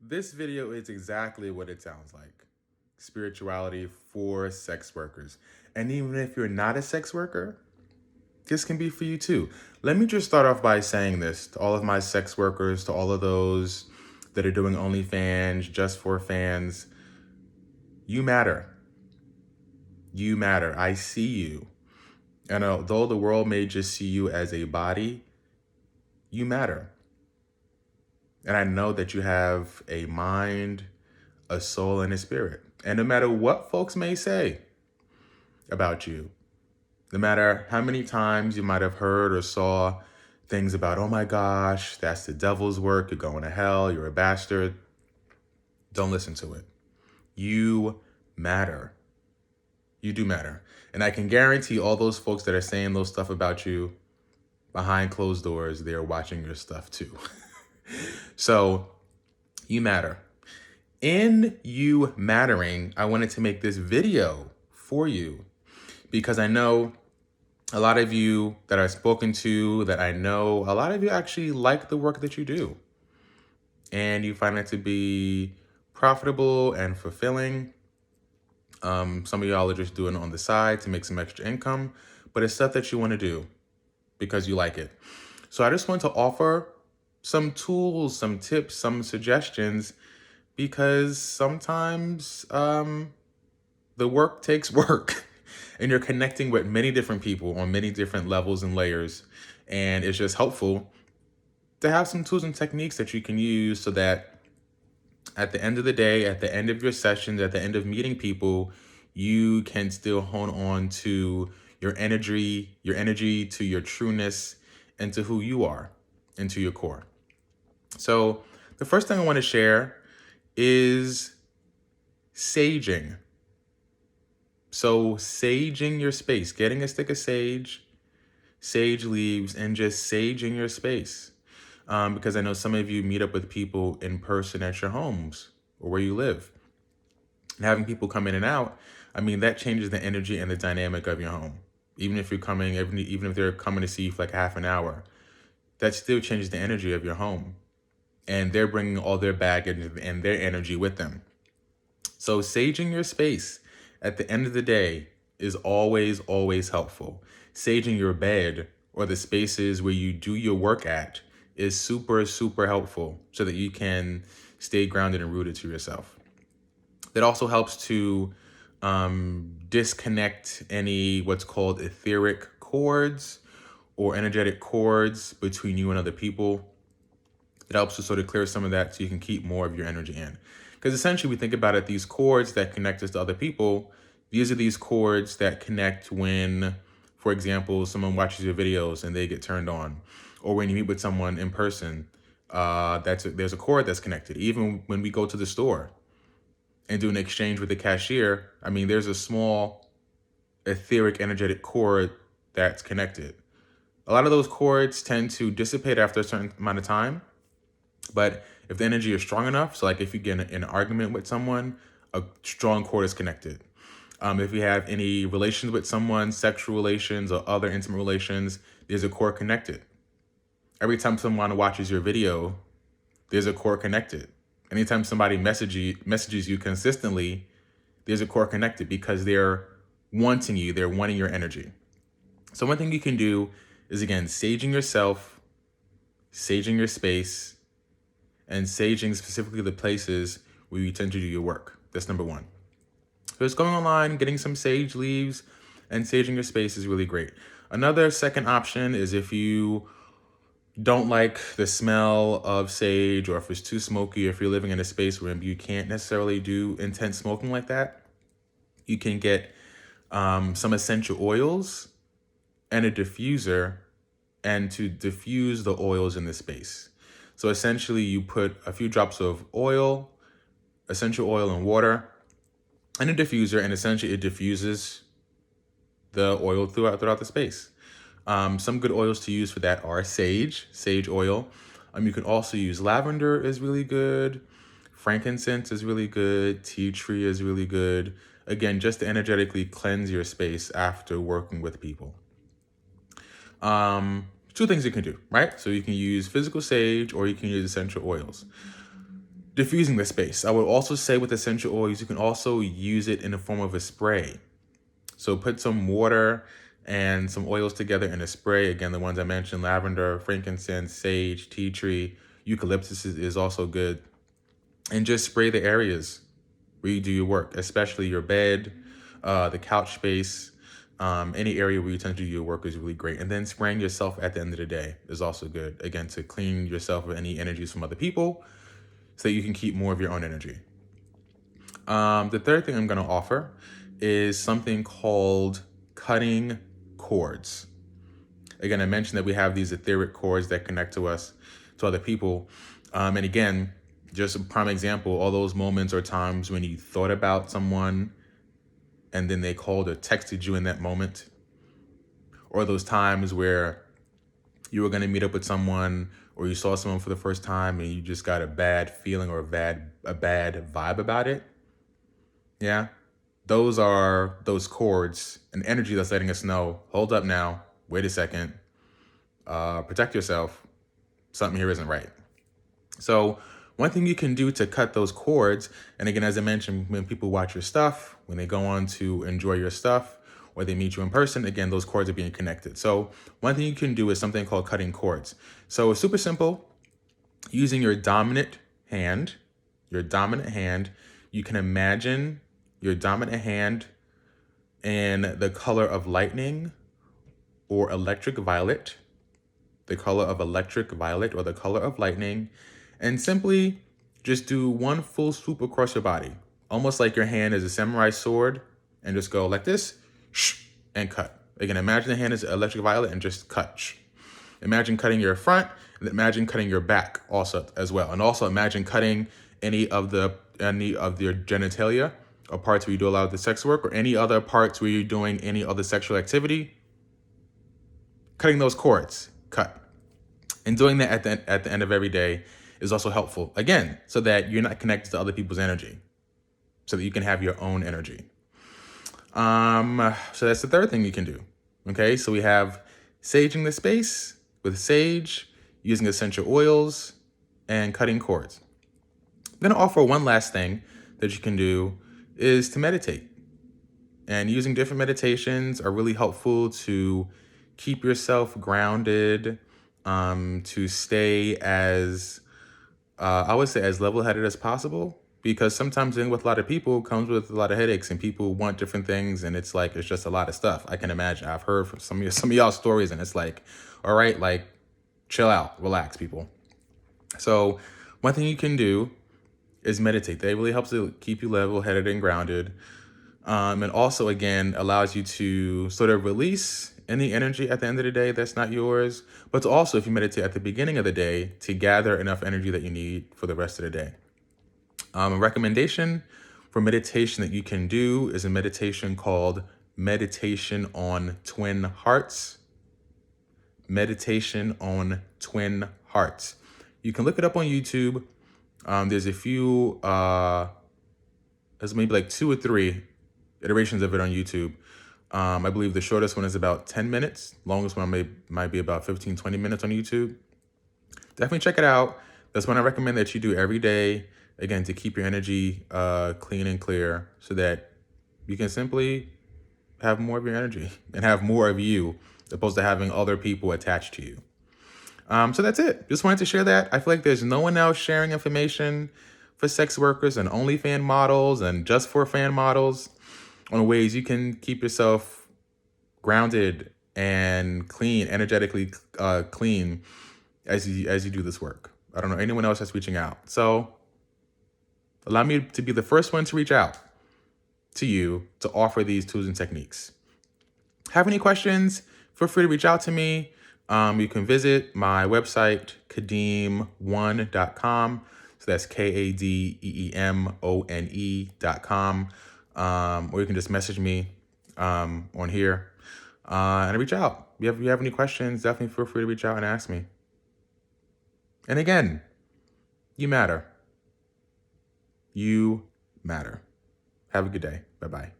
This video is exactly what it sounds like. Spirituality for sex workers. And even if you're not a sex worker, this can be for you too. Let me just start off by saying this to all of my sex workers, to all of those that are doing OnlyFans, just for fans. You matter. You matter. I see you. And although the world may just see you as a body, you matter. And I know that you have a mind, a soul, and a spirit. And no matter what folks may say about you, no matter how many times you might have heard or saw things about, oh my gosh, that's the devil's work, you're going to hell, you're a bastard, don't listen to it. You matter. You do matter. And I can guarantee all those folks that are saying those stuff about you behind closed doors, they're watching your stuff too. So you matter. In you mattering, I wanted to make this video for you because I know a lot of you that I've spoken to, that I know, a lot of you actually like the work that you do. And you find it to be profitable and fulfilling. Some of y'all are just doing it on the side to make some extra income, but it's stuff that you want to do because you like it. So I just want to offer some tools, some tips, some suggestions, because sometimes the work takes work and you're connecting with many different people on many different levels and layers. And it's just helpful to have some tools and techniques that you can use so that at the end of the day, at the end of your sessions, at the end of meeting people, you can still hone on to your energy, to your trueness, and to who you are, and to your core. So the first thing I want to share is saging. So saging your space, getting a stick of sage leaves, and just saging your space. Because I know some of you meet up with people in person at your homes or where you live. And having people come in and out, I mean, that changes the energy and the dynamic of your home. Even if they're coming to see you for like half an hour, that still changes the energy of your home. And they're bringing all their baggage and their energy with them. So saging your space at the end of the day is always, always helpful. Saging your bed or the spaces where you do your work at is super, super helpful so that you can stay grounded and rooted to yourself. That also helps to disconnect any what's called etheric cords or energetic cords between you and other people. It helps to sort of clear some of that so you can keep more of your energy in. Because essentially, we think about it, these cords that connect us to other people, these are these cords that connect when, for example, someone watches your videos and they get turned on. Or when you meet with someone in person, there's a cord that's connected. Even when we go to the store and do an exchange with the cashier, I mean, there's a small etheric energetic cord that's connected. A lot of those cords tend to dissipate after a certain amount of time. But if the energy is strong enough, so like if you get in an argument with someone, a strong cord is connected. If you have any relations with someone, sexual relations or other intimate relations, there's a cord connected. Every time someone watches your video, there's a cord connected. Anytime somebody messages you consistently, there's a cord connected because they're wanting you, they're wanting your energy. So one thing you can do is, again, saging yourself, saging your space, and saging specifically the places where you tend to do your work. That's number one. So just going online, getting some sage leaves, and saging your space is really great. Another second option is if you don't like the smell of sage, or if it's too smoky, or if you're living in a space where you can't necessarily do intense smoking like that, you can get some essential oils and a diffuser, and to diffuse the oils in the space. So essentially you put a few drops of oil, essential oil and water, and a diffuser, and essentially it diffuses the oil throughout the space. Some good oils to use for that are sage oil. You can also use lavender is really good. Frankincense is really good. Tea tree is really good. Again, just to energetically cleanse your space after working with people. Two things you can do, right? So you can use physical sage or you can use essential oils. Diffusing the space. I would also say with essential oils, you can also use it in the form of a spray. So put some water and some oils together in a spray. Again, the ones I mentioned, lavender, frankincense, sage, tea tree, eucalyptus is also good. And just spray the areas where you do your work, especially your bed, the couch space, any area where you tend to do your work is really great. And then spraying yourself at the end of the day is also good. Again, to clean yourself of any energies from other people so that you can keep more of your own energy. The third thing I'm going to offer is something called cutting cords. Again, I mentioned that we have these etheric cords that connect to us, to other people. And again, just a prime example, all those moments or times when you thought about someone and then they called or texted you in that moment, or those times where you were going to meet up with someone or you saw someone for the first time and you just got a bad feeling or a bad vibe about it. Yeah. Those are those cords, an energy that's letting us know, hold up now, wait a second, protect yourself. Something here isn't right. So one thing you can do to cut those cords, and again, as I mentioned, when people watch your stuff, when they go on to enjoy your stuff, or they meet you in person, again, those cords are being connected. So one thing you can do is something called cutting cords. So it's super simple. Using your dominant hand, you can imagine your dominant hand in the color of lightning or electric violet, the color of electric violet or the color of lightning, and simply just do one full swoop across your body, almost like your hand is a samurai sword, and just go like this, and cut. Again, imagine the hand is electric violet and just cut. Imagine cutting your front, and imagine cutting your back also as well. And also imagine cutting any of your genitalia or parts where you do a lot of the sex work, or any other parts where you're doing any other sexual activity. Cutting those cords, cut. And doing that at the end of every day is also helpful. Again, so that you're not connected to other people's energy, so that you can have your own energy. So that's the third thing you can do. Okay, so we have saging the space with sage, using essential oils, and cutting cords. I'm going to offer one last thing that you can do is to meditate. And using different meditations are really helpful to keep yourself grounded, to stay as, I would say, as level-headed as possible. Because sometimes dealing with a lot of people comes with a lot of headaches, and people want different things, and it's just a lot of stuff. I can imagine. I've heard from some of y'all's stories, and it's like, all right, like, chill out, relax, people. So one thing you can do is meditate. That really helps to keep you level-headed and grounded. And also, again, allows you to sort of release any energy at the end of the day that's not yours. But to also, if you meditate at the beginning of the day, to gather enough energy that you need for the rest of the day. A recommendation for meditation that you can do is a meditation called Meditation on Twin Hearts. Meditation on Twin Hearts. You can look it up on YouTube. There's a few, there's maybe like 2 or 3 iterations of it on YouTube. I believe the shortest one is about 10 minutes. Longest one might be about 15, 20 minutes on YouTube. Definitely check it out. That's one I recommend that you do every day. Again, to keep your energy clean and clear, so that you can simply have more of your energy and have more of you, opposed to having other people attached to you. So that's it. Just wanted to share that. I feel like there's no one else sharing information for sex workers and OnlyFans models and just for fan models on ways you can keep yourself grounded and clean, energetically clean as you do this work. I don't know anyone else that's reaching out. So allow me to be the first one to reach out to you to offer these tools and techniques. Have any questions? Feel free to reach out to me. You can visit my website, kadeem1.com. So that's KADEEMONE.com. Or you can just message me on here and reach out. If you have any questions, definitely feel free to reach out and ask me. And again, you matter. You matter. Have a good day. Bye-bye.